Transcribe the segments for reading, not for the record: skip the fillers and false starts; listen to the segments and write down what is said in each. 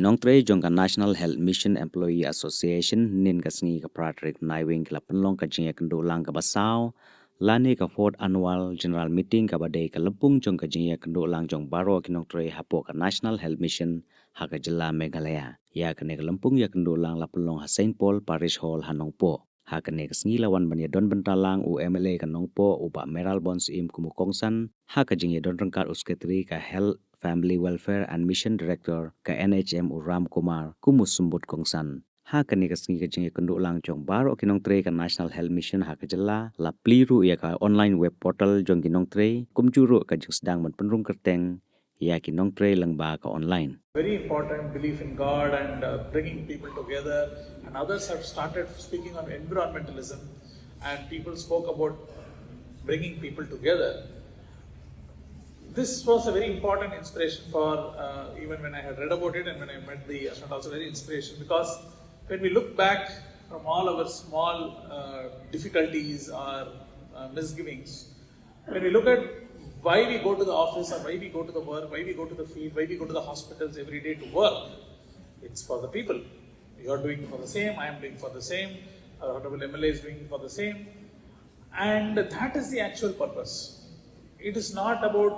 Nongtrei jongka National Health Mission Employee Association nin ka sngi ka pratrik naiwing ka Pynlong ka jingya Kynduh lang ka basaw lani ka fourth annual general meeting ka badai ka Lympung jongka jingya Kynduh lang jong baro ki Nongtrei hapo ka National Health Mission ha ka Jylla Meghalaya ya ka ne ka Lympung ya Kynduh lang la Pynlong ha Saint Paul Parish Hall ha Nongpoh ha ka ne ka sngi lawan banya don bentalang u MLA ka Nongpoh u ba Meral Bons im kumukongsan ha ka jingya don rengkat usketri ka Health Family Welfare and Mission Director ka NHM Uram Kumar kumusumbut kongsan ha kani kasngi ka jingi Kynduh lang jong baro ki Nongtrei ka National Health Mission ha ka Jylla la pliru ya ka online web portal jong ki Nongtrei kumjuru ka jing sedang man penrung kerteng ya ki Nongtrei lang ba ka online. Very important belief in God and bringing people together, and others have started speaking on environmentalism, and people spoke about bringing people together. This was a very important inspiration for even when I had read about it and when I met the Ashant, also very inspiration, because when we look back from all our small difficulties or misgivings, when we look at why we go to the office or why we go to the work, why we go to the field, why we go to the hospitals every day to work, it's for the people. You are doing for the same, I am doing for the same, our Honorable MLA is doing for the same, and that is the actual purpose. It is not about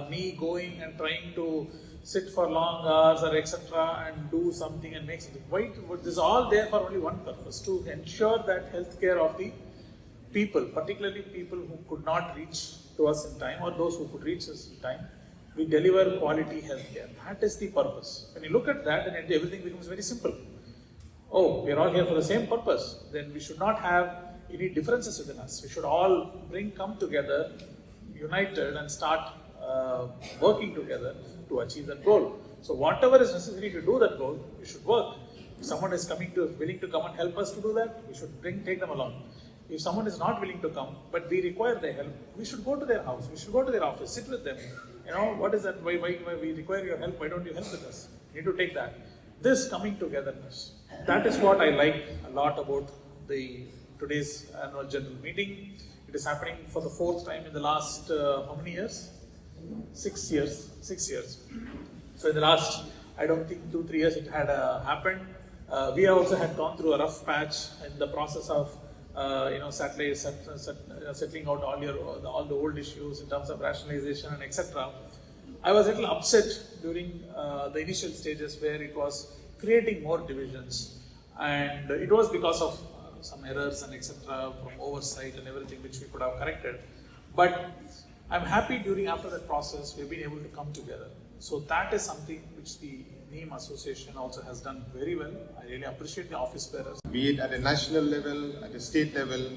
me going and trying to sit for long hours or etc. and do something and make something. Why? This is all there for only one purpose: to ensure that healthcare of the people, particularly people who could not reach to us in time or those who could reach us in time, we deliver quality healthcare. That is the purpose. When you look at that, then everything becomes very simple. Oh, we are all here for the same purpose. Then we should not have any differences within us. We should all come together, united, and start working together to achieve that goal. So whatever is necessary to do that goal, we should work. If someone is willing to come and help us to do that, we should take them along. If someone is not willing to come, but we require their help, we should go to their house, we should go to their office, sit with them. You know, what is that? Why we require your help? Why don't you help with us? You need to take that. This coming togetherness, that is what I like a lot about today's annual general meeting. It is happening for the fourth time in the last, how many years? 6 years. 6 years. So in the last, I don't think 2-3 years it had happened. We also had gone through a rough patch in the process of settling out all the old issues in terms of rationalization and etc. I was a little upset during the initial stages where it was creating more divisions, and it was because of some errors and etc. from oversight and everything which we could have corrected. But I'm happy after that process we've been able to come together. So that is something which the NEEM Association also has done very well. I really appreciate the office bearers. Be it at a national level, at a state level,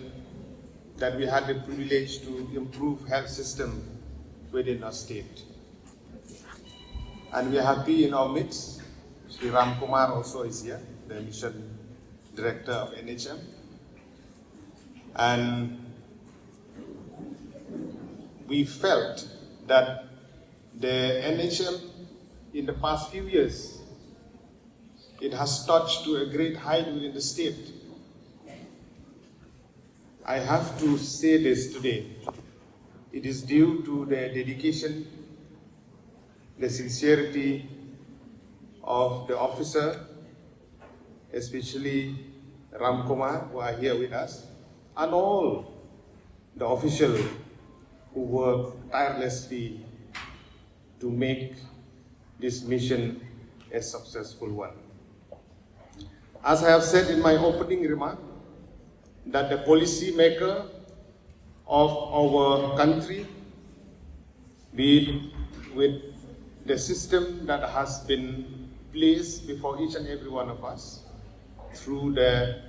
that we had the privilege to improve health system within our state. And we are happy in our midst, Sri Ram Kumar also is here, the mission director of NHM. And we felt that the NHM in the past few years, it has touched to a great height within the state. I have to say this today. It is due to the dedication, the sincerity of the officer, especially Ram Kumar, who are here with us, and all the officials who work tirelessly to make this mission a successful one. As I have said in my opening remark, that the policy maker of our country, be it with the system that has been placed before each and every one of us through the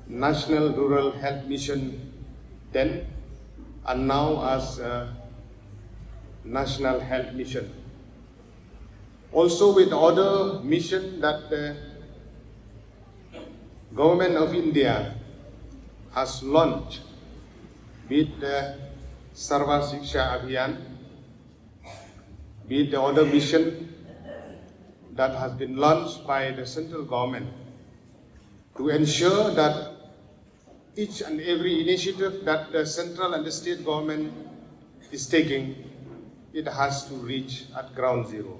National Rural Health Mission then, and now as National Health Mission. Also with other mission that the Government of India has launched, be it the Sarva Shiksha Abhiyan, be it the other mission that has been launched by the central government to ensure that each and every initiative that the central and the state government is taking, it has to reach at ground zero.